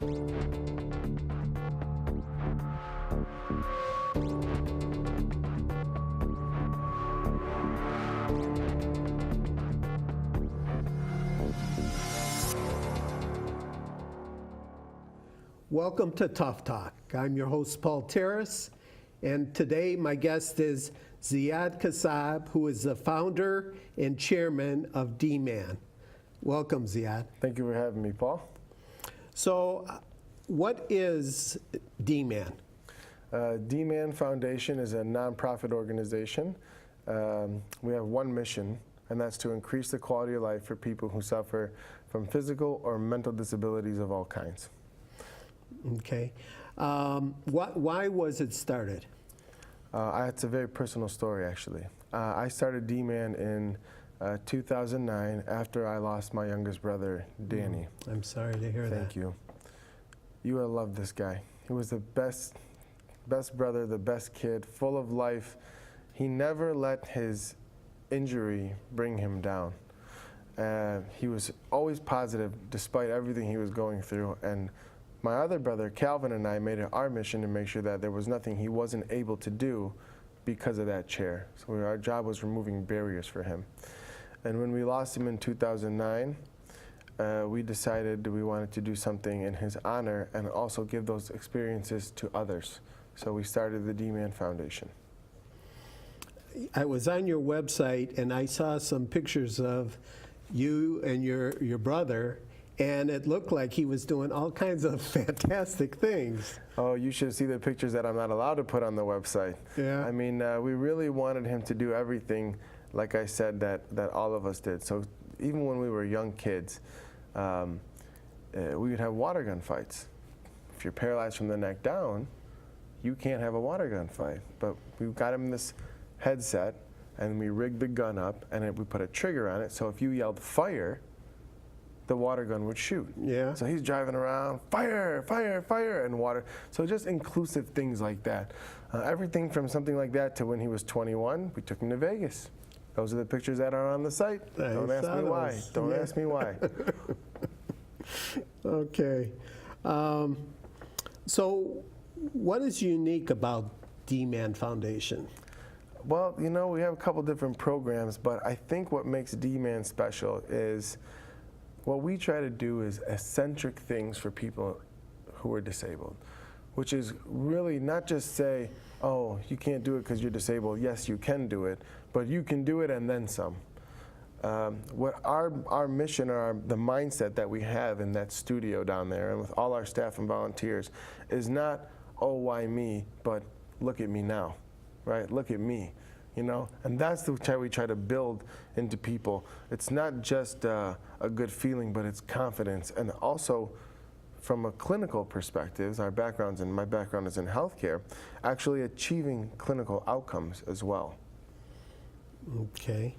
Welcome to Tough Talk. I'm your host, Paul Taros, and today my guest is Ziad Kassab, who is the founder and chairman of D-Man. Welcome, Ziad. Thank you for having me, Paul. So, what is D-Man? D-Man Foundation is a nonprofit organization. We have one mission, and that's to increase the quality of life for people who suffer from physical or mental disabilities of all kinds. Okay. Why was it started? It's a very personal story, actually. I started D-Man in 2009 after I lost my youngest brother, Danny. I'm sorry to hear that. Thank you. You will love this guy. He was the best brother, the best kid, full of life. He never let his injury bring him down. He was always positive despite everything he was going through. And my other brother, Calvin, and I made it our mission to make sure that there was nothing he wasn't able to do because of that chair. So our job was removing barriers for him. And when we lost him in 2009, we decided we wanted to do something in his honor and also give those experiences to others. So we started the D-Man Foundation. I was on your website and I saw some pictures of you and your brother, and it looked like he was doing all kinds of fantastic things. Oh, you should see the pictures that I'm not allowed to put on the website. Yeah. I mean, we really wanted him to do everything, like I said, that all of us did. So even when we were young kids, we would have water gun fights. If you're paralyzed from the neck down, you can't have a water gun fight. But we got him this headset, and we rigged the gun up, and we put a trigger on it, so if you yelled fire, the water gun would shoot. Yeah. So he's driving around, fire, fire, fire, and water. So just inclusive things like that. Everything from something like that to when he was 21, we took him to Vegas. Those are the pictures that are on the site. Don't ask me why. Don't ask me why. Okay. So what is unique about D-Man Foundation? Well, you know, we have a couple different programs, but I think what makes D-Man special is what we try to do is eccentric things for people who are disabled, which is really not just say, oh, you can't do it because you're disabled. Yes, you can do it, but you can do it and then some. What our mission or the mindset that we have in that studio down there and with all our staff and volunteers is not, oh, why me, but look at me now, right? Look at me. You know, and that's the way we try to build into people. It's not just a good feeling, but it's confidence. And also, from a clinical perspective, my background is in healthcare, actually achieving clinical outcomes as well. Okay.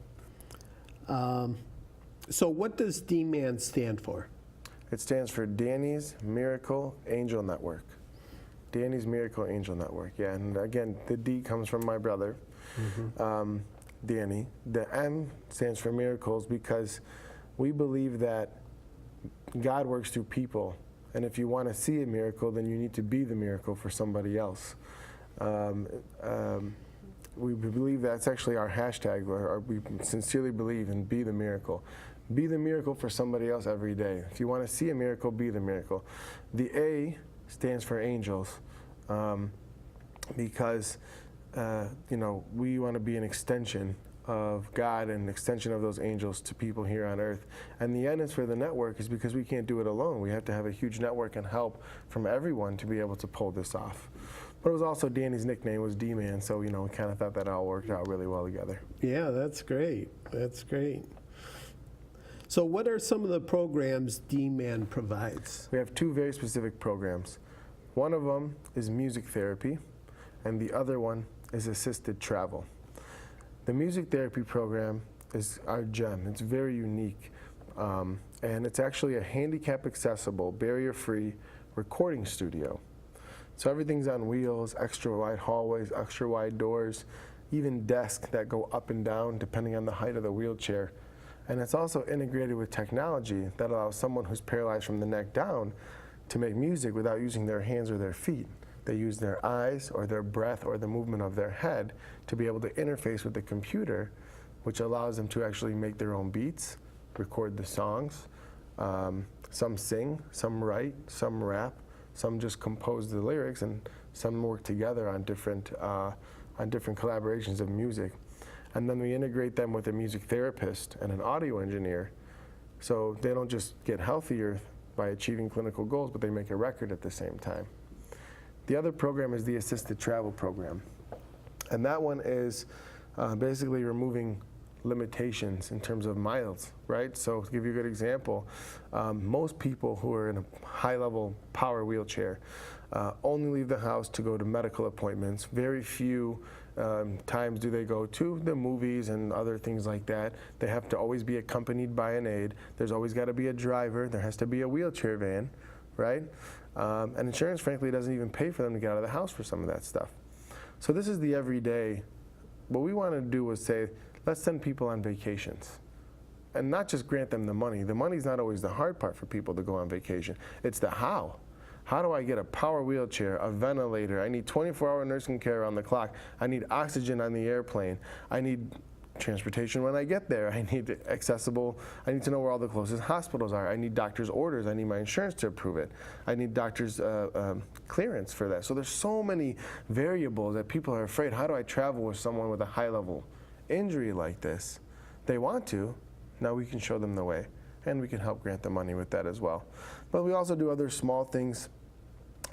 So what does D-Man stand for? It stands for Danny's Miracle Angel Network. Danny's Miracle Angel Network, yeah. And again, the D comes from my brother. Mm-hmm. Danny. The M stands for miracles because we believe that God works through people, and if you want to see a miracle, then you need to be the miracle for somebody else. We believe that's actually our hashtag, or we sincerely believe in be the miracle. Be the miracle for somebody else every day. If you want to see a miracle, be the miracle. The A stands for angels because you know, we want to be an extension of God and an extension of those angels to people here on earth. And the N is for the network is because we can't do it alone. We have to have a huge network and help from everyone to be able to pull this off. But it was also Danny's nickname was D-Man, so you know, we kind of thought that all worked out really well together. Yeah, that's great. That's great. So what are some of the programs D-Man provides? We have two very specific programs. One of them is music therapy, and the other one is assisted travel. The music therapy program is our gem. It's very unique, and it's actually a handicap accessible, barrier-free recording studio. So everything's on wheels, extra wide hallways, extra wide doors, even desks that go up and down depending on the height of the wheelchair. And it's also integrated with technology that allows someone who's paralyzed from the neck down to make music without using their hands or their feet. They use their eyes or their breath or the movement of their head to be able to interface with the computer, which allows them to actually make their own beats, record the songs. Some sing, some write, some rap, some just compose the lyrics, and some work together on different collaborations of music. And then we integrate them with a music therapist and an audio engineer, so they don't just get healthier by achieving clinical goals, but they make a record at the same time. The other program is the assisted travel program. And that one is basically removing limitations in terms of miles, right? So to give you a good example, most people who are in a high-level power wheelchair only leave the house to go to medical appointments. Very few times do they go to the movies and other things like that. They have to always be accompanied by an aide. There's always got to be a driver. There has to be a wheelchair van, right? And insurance, frankly, doesn't even pay for them to get out of the house for some of that stuff. So this is the everyday. What we wanted to do was say, let's send people on vacations. And not just grant them the money. The money's not always the hard part for people to go on vacation. It's the how. How do I get a power wheelchair, a ventilator? I need 24-hour nursing care around the clock. I need oxygen on the airplane. I need transportation when I get there. I need accessible, I need to know where all the closest hospitals are. I need doctor's orders. I need my insurance to approve it. I need doctor's clearance for that. So there's so many variables that people are afraid. How do I travel with someone with a high-level injury like this? They want to. Now we can show them the way, and we can help grant the money with that as well. But we also do other small things,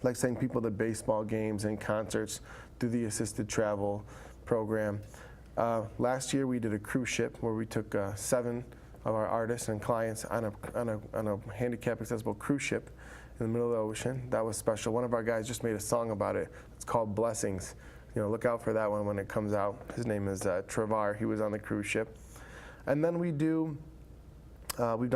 like sending people to baseball games and concerts through the assisted travel program. Last year we did a cruise ship where we took 7 of our artists and clients on a handicap accessible cruise ship in the middle of the ocean. That was special. One of our guys just made a song about it. It's called Blessings. You know, look out for that one when it comes out. His name is Travar. He was on the cruise ship. And then we've done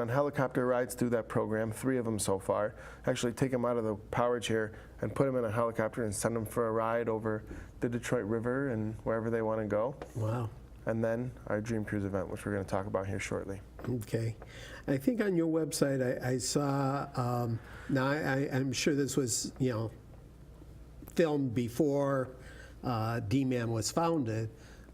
helicopter rides through that program, 3 of them so far. Actually take them out of the power chair and put them in a helicopter and send them for a ride over the Detroit River and wherever they want to go. Wow. And then our Dream Cruise event, which we're going to talk about here shortly. Okay. I think on your website I saw, now I'm sure this was, filmed before D-Man was founded,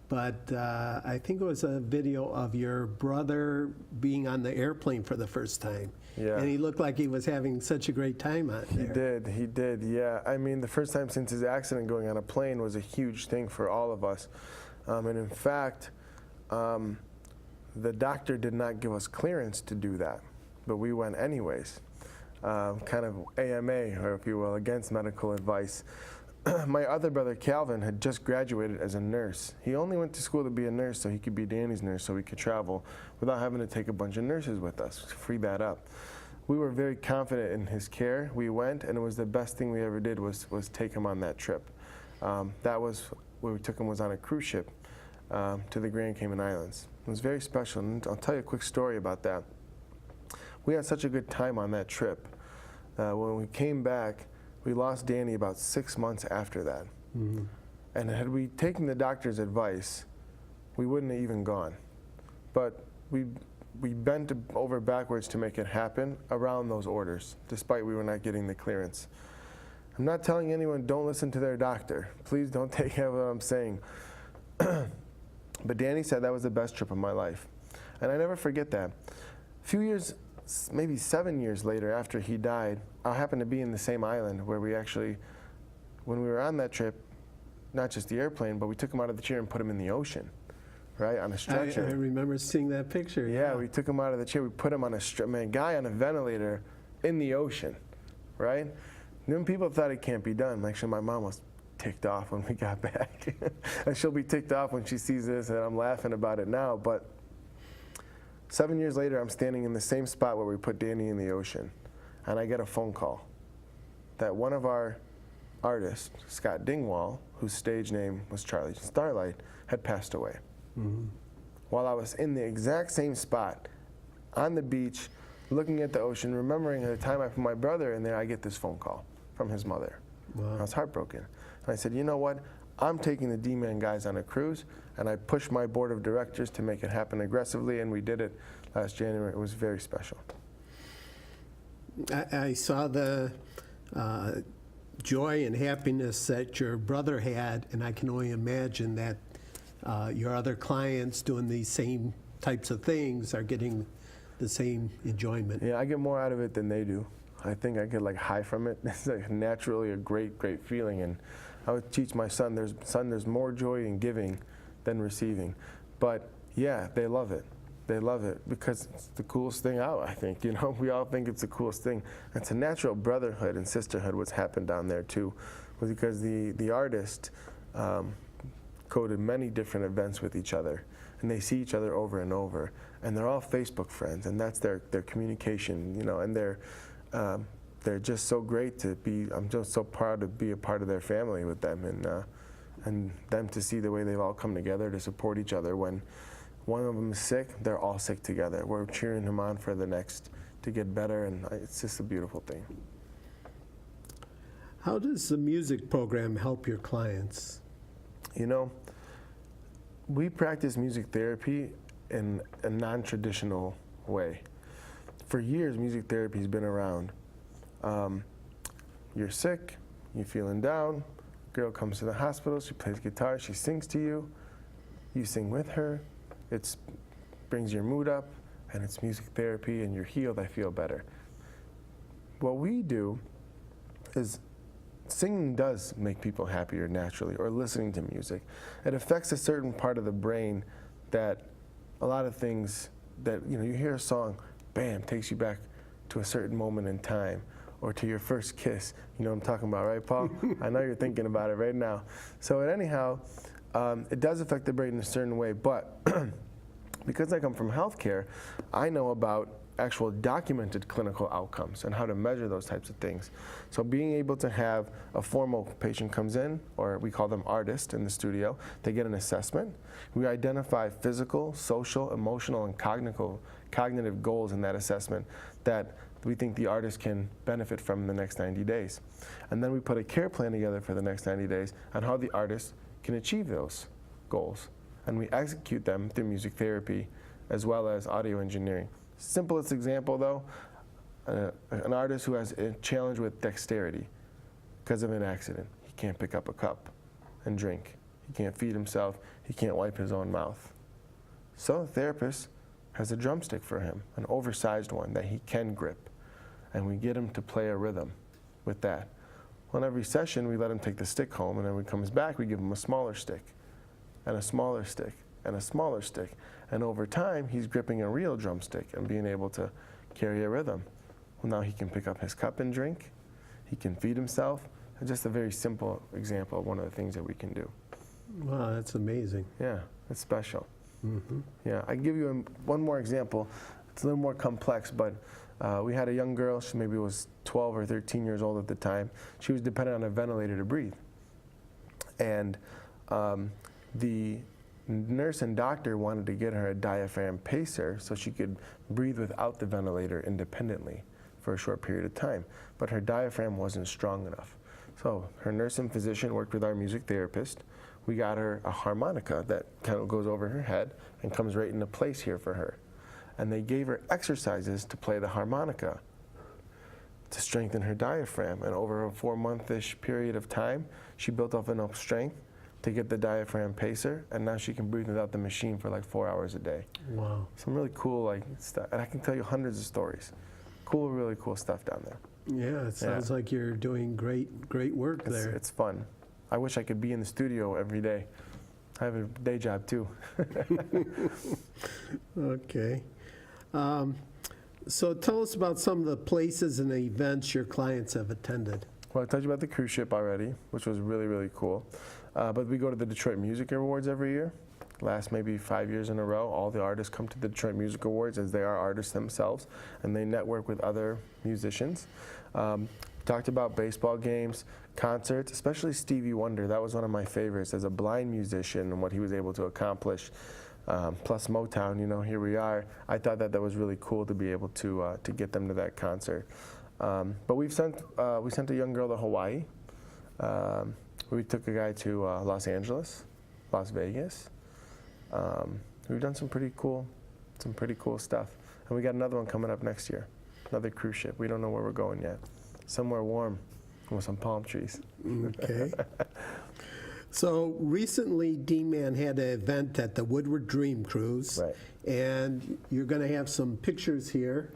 but I think it was a video of your brother being on the airplane for the first time. Yeah. And he looked like he was having such a great time out there. He did, yeah. I mean, the first time since his accident going on a plane was a huge thing for all of us. And in fact, the doctor did not give us clearance to do that, but we went anyways. Kind of AMA, or if you will, against medical advice. My other brother, Calvin, had just graduated as a nurse. He only went to school to be a nurse so he could be Danny's nurse so we could travel without having to take a bunch of nurses with us, to free that up. We were very confident in his care. We went, and it was the best thing we ever did was take him on that trip. That was where we took him, was on a cruise ship to the Grand Cayman Islands. It was very special, and I'll tell you a quick story about that. We had such a good time on that trip. When we came back, we lost Danny about 6 months after that. Mm-hmm. And had we taken the doctor's advice, we wouldn't have even gone. But we bent over backwards to make it happen around those orders, despite we were not getting the clearance. I'm not telling anyone don't listen to their doctor. Please don't take what I'm saying. But Danny said that was the best trip of my life. And I never forget that. A few years, maybe 7 years later after he died, I happened to be in the same island where we actually, when we were on that trip, not just the airplane, but we took him out of the chair and put him in the ocean, right, on a stretcher. I remember seeing that picture. Yeah, we took him out of the chair. We put him on a guy on a ventilator in the ocean, right? And then people thought it can't be done. Actually, my mom was ticked off when we got back. And she'll be ticked off when she sees this, and I'm laughing about it now. But 7 years later, I'm standing in the same spot where we put Danny in the ocean, and I get a phone call that one of our artists, Scott Dingwall, whose stage name was Charlie Starlight, had passed away. Mm-hmm. While I was in the exact same spot, on the beach, looking at the ocean, remembering at the time I put my brother in there, I get this phone call from his mother. Wow. I was heartbroken. And I said, you know what? I'm taking the D-Man guys on a cruise, and I pushed my board of directors to make it happen aggressively, and we did it last January. It was very special. I saw the joy and happiness that your brother had, and I can only imagine that your other clients doing these same types of things are getting the same enjoyment. Yeah, I get more out of it than they do. I think I get like high from it. It's like naturally a great, great feeling. And I would teach my son, there's more joy in giving than receiving. But yeah, they love it. They love it because it's the coolest thing out, I think. You know, we all think it's the coolest thing. It's a natural brotherhood and sisterhood what's happened down there too, was because the artist go to many different events with each other, and they see each other over and over, and they're all Facebook friends, and that's their communication, you know, and they're just so great to be. I'm just so proud to be a part of their family with them, and them to see the way they've all come together to support each other. When one of them is sick, they're all sick together. We're cheering him on for the next to get better, and it's just a beautiful thing. How does the music program help your clients? You know, we practice music therapy in a non-traditional way. For years, music therapy has been around. You're sick, you're feeling down, girl comes to the hospital, she plays guitar, she sings to you, you sing with her, it brings your mood up, and it's music therapy, and you're healed, I feel better. What we do is singing does make people happier naturally, or listening to music. It affects a certain part of the brain that a lot of things that, you know, you hear a song, bam, takes you back to a certain moment in time, or to your first kiss. You know what I'm talking about, right, Paul? I know you're thinking about it right now. So anyhow, it does affect the brain in a certain way, but because I come from healthcare, I know about actual documented clinical outcomes and how to measure those types of things. So being able to have a formal patient comes in, or we call them artists in the studio, they get an assessment. We identify physical, social, emotional, and cognitive goals in that assessment that we think the artist can benefit from in the next 90 days. And then we put a care plan together for the next 90 days on how the artist can achieve those goals. And we execute them through music therapy as well as audio engineering. Simplest example though, an artist who has a challenge with dexterity because of an accident. He can't pick up a cup and drink. He can't feed himself. He can't wipe his own mouth. So the therapist has a drumstick for him, an oversized one that he can grip. And we get him to play a rhythm with that. On every session, we let him take the stick home, and then when he comes back, we give him a smaller stick, and a smaller stick, and a smaller stick. And over time, he's gripping a real drumstick and being able to carry a rhythm. Well, now he can pick up his cup and drink. He can feed himself. And just a very simple example of one of the things that we can do. Wow, that's amazing. Yeah, it's special. Mm-hmm. Yeah, I can give you one more example. It's a little more complex, but we had a young girl. She maybe was 12 or 13 years old at the time. She was dependent on a ventilator to breathe. And the nurse and doctor wanted to get her a diaphragm pacer so she could breathe without the ventilator independently for a short period of time. But her diaphragm wasn't strong enough. So her nurse and physician worked with our music therapist. We got her a harmonica that kind of goes over her head and comes right into place here for her. And they gave her exercises to play the harmonica to strengthen her diaphragm. And over a 4-month-ish period of time, she built up enough strength to get the diaphragm pacer, and now she can breathe without the machine for like 4 hours a day. Wow. Some really cool stuff, and I can tell you hundreds of stories. Cool, really cool stuff down there. Yeah, it sounds like you're doing great work there. It's fun. I wish I could be in the studio every day. I have a day job too. Okay. So tell us about some of the places and events your clients have attended. Well, I told you about the cruise ship already, which was really, really cool. But we go to the Detroit Music Awards every year. Last maybe 5 years in a row, all the artists come to the Detroit Music Awards as they are artists themselves, and they network with other musicians. Talked about baseball games, concerts, especially Stevie Wonder. That was one of my favorites as a blind musician and what he was able to accomplish. Plus Motown, you know, here we are. I thought that was really cool to be able to get them to that concert. But we sent a young girl to Hawaii. We took a guy to Los Angeles, Las Vegas. We've done some pretty cool stuff, and we got another one coming up next year. another cruise ship. We don't know where we're going yet. Somewhere warm with some palm trees. Okay. So recently, D-Man had an event at the Woodward Dream Cruise. Right. And you're going to have some pictures here.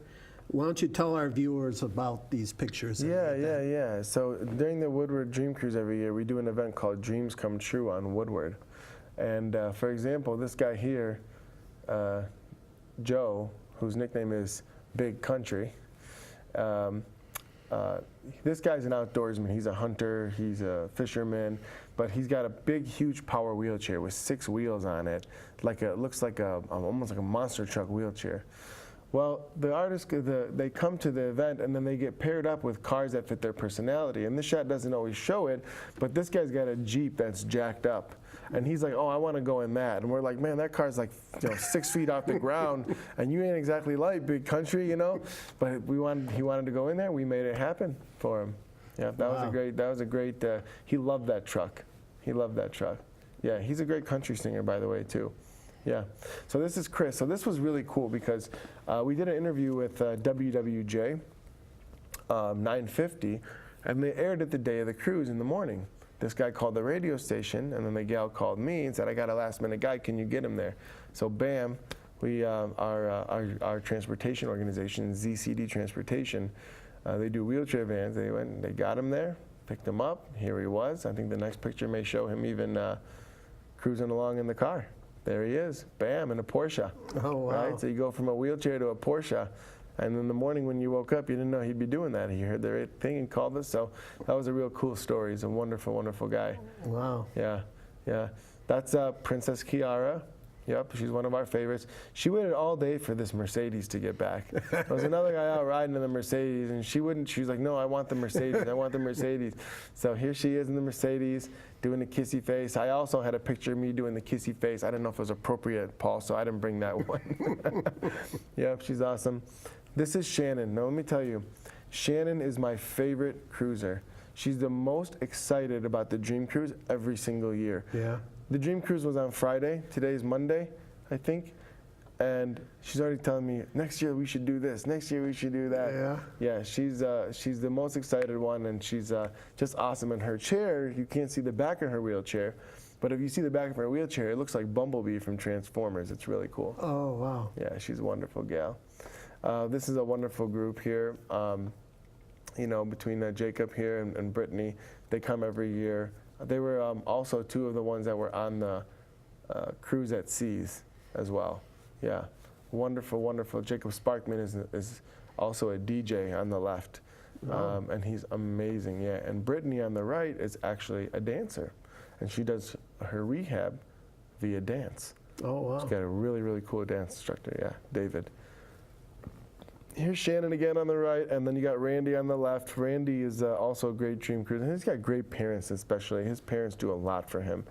Why don't you tell our viewers about these pictures? Yeah. So during the Woodward Dream Cruise every year, we do an event called Dreams Come True on Woodward. And for example, this guy here, Joe, whose nickname is Big Country, this guy's an outdoorsman. He's a hunter, he's a fisherman, but he's got a big, huge power wheelchair with 6 wheels on it. It looks like almost like a monster truck wheelchair. Well, the artists, they come to the event and then they get paired up with cars that fit their personality. And this shot doesn't always show it, but this guy's got a Jeep that's jacked up. And he's like, oh, I want to go in that. And we're like, man, that car's like 6 feet off the ground, and you ain't exactly like Big Country, you know? But he wanted to go in there. We made it happen for him. Yeah, that was a great, he loved that truck. He loved that truck. Yeah, he's a great country singer, by the way, too. Yeah. So this is Chris. So this was really cool because we did an interview with WWJ 950, and they aired it the day of the cruise in the morning. This guy called the radio station, and then the gal called me and said, I got a last-minute guy. Can you get him there? So bam, we our transportation organization, ZCD Transportation, they do wheelchair vans. They went and they got him there, picked him up. Here he was. I think the next picture may show him even cruising along in the car. There he is, bam, in a Porsche. Oh, wow. Right? So you go from a wheelchair to a Porsche, and in the morning when you woke up, you didn't know he'd be doing that. He heard the thing and called us, so that was a real cool story. He's a wonderful, wonderful guy. Wow. Yeah. That's Princess Kiara. Yep, she's one of our favorites. She waited all day for this Mercedes to get back. There was another guy out riding in the Mercedes, and she was like, no, I want the Mercedes, I want the Mercedes. So here she is in the Mercedes, doing the kissy face. I also had a picture of me doing the kissy face. I didn't know if it was appropriate, Paul, so I didn't bring that one. Yep, she's awesome. This is Shannon. Now, let me tell you, Shannon is my favorite cruiser. She's the most excited about the Dream Cruise every single year. Yeah. The Dream Cruise was on Friday. Today's Monday, I think. And she's already telling me, next year we should do this. Next year we should do that. Yeah. Yeah, she's the most excited one, and she's just awesome. In her chair, you can't see the back of her wheelchair, but if you see the back of her wheelchair, it looks like Bumblebee from Transformers. It's really cool. Oh, wow. Yeah, she's a wonderful gal. This is a wonderful group here. Between Jacob here and Brittany, they come every year. They were also 2 of the ones that were on the cruise at seas as well. Yeah, wonderful, wonderful. Jacob Sparkman is also a DJ on the left, and he's amazing. Yeah, and Brittany on the right is actually a dancer, and she does her rehab via dance. Oh, wow. She's got a really, really cool dance instructor. Yeah, David. Here's Shannon again on the right, and then you got Randy on the left. Randy is also a great Dream Cruiser, and he's got great parents especially. His parents do a lot for him.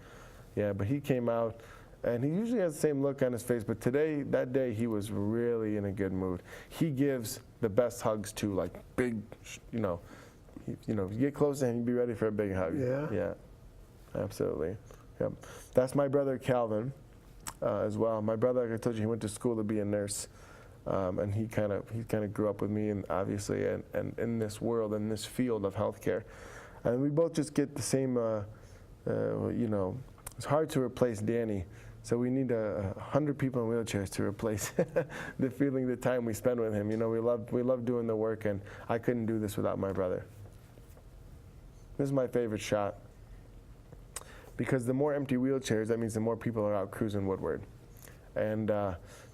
Yeah, but he came out, and he usually has the same look on his face, but that day, he was really in a good mood. He gives the best hugs too, like big, you get close to him, you be ready for a big hug. Yeah. Yeah, absolutely. Yep. That's my brother Calvin as well. My brother, like I told you, he went to school to be a nurse. And he kind of grew up with me, and obviously, and in this world, in this field of healthcare, and we both just get the same. It's hard to replace Danny, so we need 100 people in wheelchairs to replace the feeling, the time we spend with him. We love doing the work, and I couldn't do this without my brother. This is my favorite shot because the more empty wheelchairs, that means the more people are out cruising Woodward, and.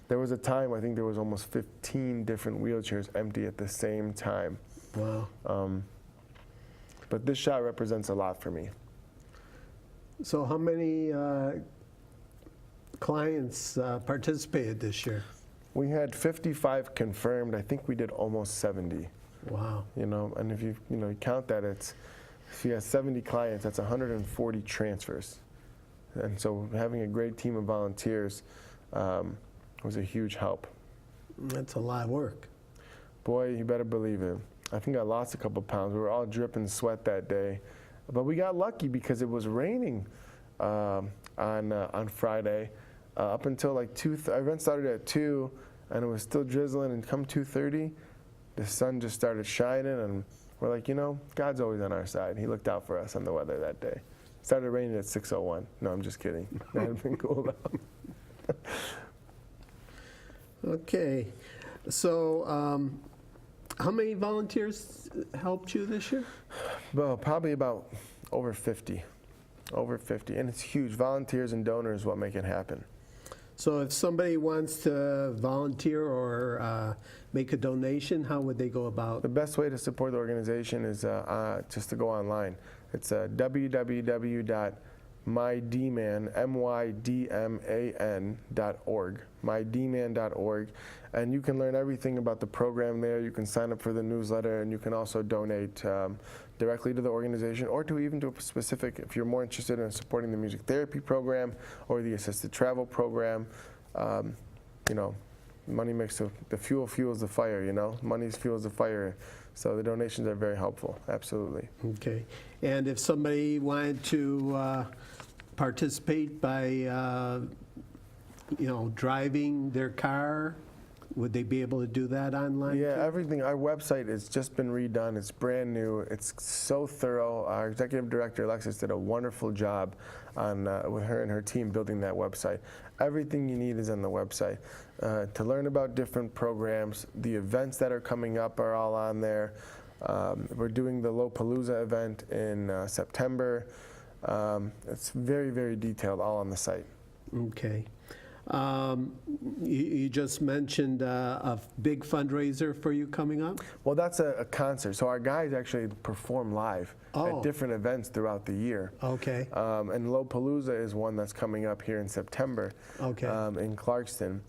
There was a time, I think there was almost 15 different wheelchairs empty at the same time. Wow. But this shot represents a lot for me. So how many clients participated this year? We had 55 confirmed. I think we did almost 70. Wow. And if you count that, if you have 70 clients, that's 140 transfers. And so having a great team of volunteers was a huge help. That's a lot of work. Boy, you better believe it. I think I lost a couple pounds. We were all dripping sweat that day. But we got lucky because it was raining on Friday up until like 2. Our event started at 2, and it was still drizzling. And come 2:30, the sun just started shining, and we're like, God's always on our side. He looked out for us on the weather that day. Started raining at 6:01. No, I'm just kidding. That had been cool though. Okay. So how many volunteers helped you this year? Well, probably about over 50. Over 50. And it's huge. Volunteers and donors what make it happen. So if somebody wants to volunteer or make a donation, how would they go about? The best way to support the organization is just to go online. It's www.mydman.org, mydman.org, and you can learn everything about the program there. You can sign up for the newsletter, and you can also donate directly to the organization, or even to a specific, if you're more interested in supporting the music therapy program or the assisted travel program. Money makes the fuels the fire, Money fuels the fire. So the donations are very helpful, absolutely. Okay. And if somebody wanted to participate by, driving their car, would they be able to do that online? Yeah, too? everything. Our website has just been redone. It's brand new. It's so thorough. Our executive director, Alexis, did a wonderful job on with her and her team building that website. Everything you need is on the website. To learn about different programs, the events that are coming up are all on there. We're doing the Lollapalooza event in September. It's very, very detailed, all on the site. Okay. You just mentioned a big fundraiser for you coming up? Well, that's a concert. So our guys actually perform live at different events throughout the year. Okay. And Lollapalooza is one that's coming up here in September in Clarkston.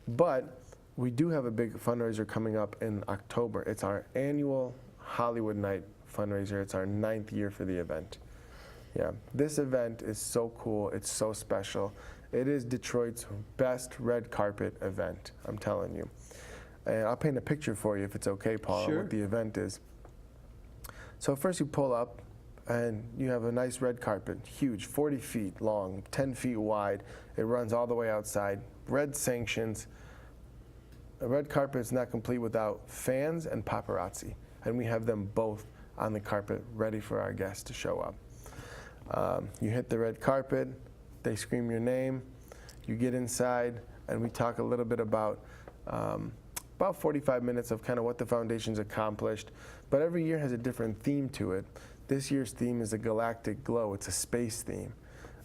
But we do have a big fundraiser coming up in October. It's our annual Hollywood Night fundraiser. It's our 9th year for the event. Yeah, this event is so cool. It's so special. It is Detroit's best red carpet event, I'm telling you. And I'll paint a picture for you if it's okay, Paul, Sure. what the event is. So first you pull up and you have a nice red carpet, huge, 40 feet long, 10 feet wide. It runs all the way outside. Red sanctions. A red carpet is not complete without fans and paparazzi. And we have them both on the carpet ready for our guests to show up. You hit the red carpet, they scream your name, you get inside, and we talk a little bit about 45 minutes of kind of what the foundation's accomplished. But every year has a different theme to it. This year's theme is a galactic glow. It's a space theme.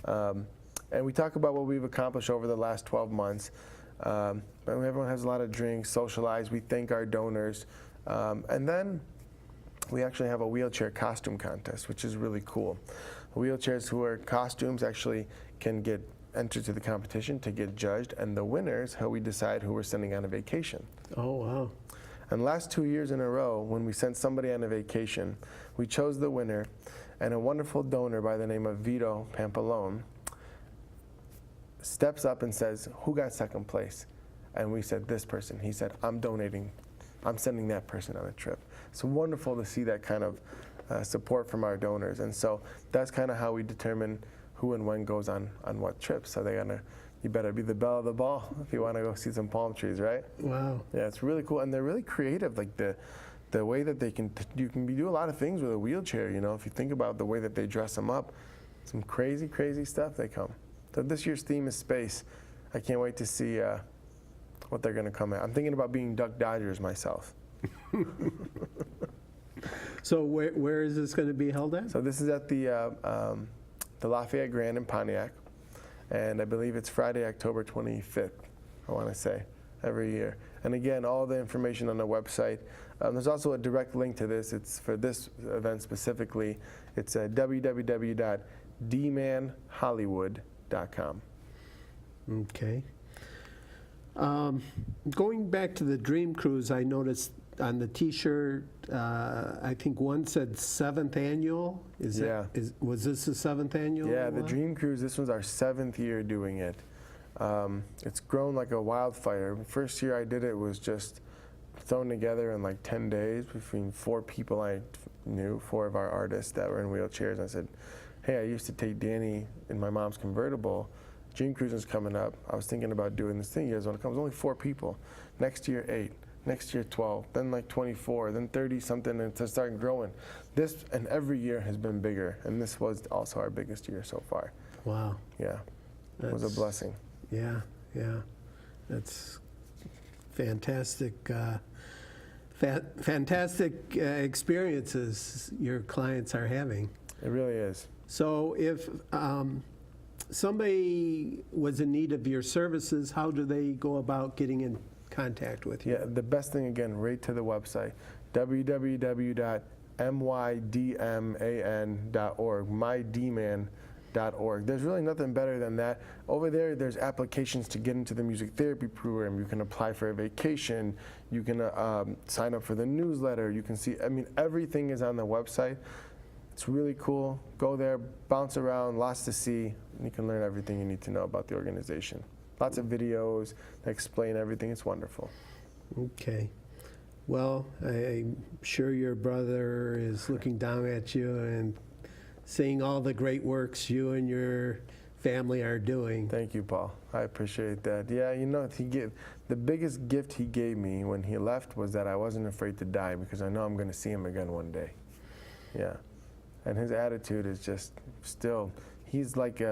And we talk about what we've accomplished over the last 12 months. Everyone has a lot of drinks, socialize, we thank our donors. And then we actually have a wheelchair costume contest, which is really cool. Wheelchairs who wear costumes actually can get entered to the competition to get judged, and the winners, how we decide who we're sending on a vacation. Oh, wow. And last 2 years in a row, when we sent somebody on a vacation, we chose the winner, and a wonderful donor by the name of Vito Pampalone steps up and says, who got second place? And we said, this person. He said, I'm sending that person on a trip. It's wonderful to see that kind of support from our donors. And so that's kind of how we determine who and when goes on what trips. So you better be the belle of the ball if you want to go see some palm trees, right? Wow. Yeah, it's really cool. And they're really creative, like the way that you can do a lot of things with a wheelchair, if you think about the way that they dress them up. Some crazy, crazy stuff they come. So this year's theme is space. I can't wait to see what they're going to come at. I'm thinking about being Duck Dodgers myself. So where is this going to be held at? So this is at the Lafayette Grand in Pontiac, and I believe it's Friday, October 25th, I want to say, every year. And again, all the information on the website. There's also a direct link to this. It's for this event specifically. It's www.dmanhollywood.com. Okay. Going back to the Dream Cruise, I noticed on the T-shirt, I think one said 7th annual. Was this the 7th annual? Yeah, the Dream Cruise, this was our 7th year doing it. It's grown like a wildfire. First year I did it was just thrown together in like 10 days between 4 people I knew, 4 of our artists that were in wheelchairs. I said, hey, I used to take Danny in my mom's convertible. Dream Cruise is coming up. I was thinking about doing this thing. You guys want to come? It was only 4 people. Next year, 8. next year 12, then like 24, then 30 something, and to start growing. This and every year has been bigger, and this was also our biggest year so far. Wow. Yeah, it was a That's- blessing. Yeah, yeah. That's fantastic. Fantastic experiences your clients are having. It really is. So if somebody was in need of your services, how do they go about getting in contact with you? Yeah, the best thing, again, right to the website, www.mydman.org, mydman.org. There's really nothing better than that. Over there, there's applications to get into the music therapy program. You can apply for a vacation. You can sign up for the newsletter. You can see, I mean, everything is on the website. It's really cool. Go there, bounce around, lots to see, and you can learn everything you need to know about the organization. Lots of videos that explain everything. It's wonderful. Okay. Well, I'm sure your brother is looking down at you and seeing all the great works you and your family are doing. Thank you, Paul. I appreciate that. Yeah, you know, the biggest gift he gave me when he left was that I wasn't afraid to die because I know I'm going to see him again one day. Yeah. And his attitude is just still, he's like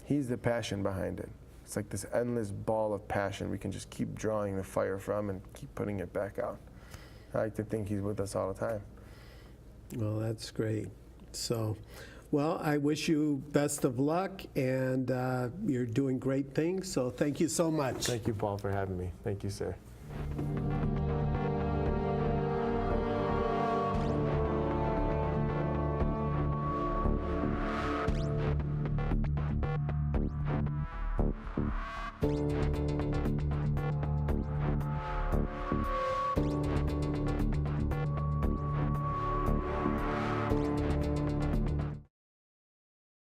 he's the passion behind it. It's like this endless ball of passion we can just keep drawing the fire from and keep putting it back out. I like to think he's with us all the time. Well, that's great. So, well, I wish you best of luck, and you're doing great things, so thank you so much. Thank you, Paul, for having me. Thank you, sir.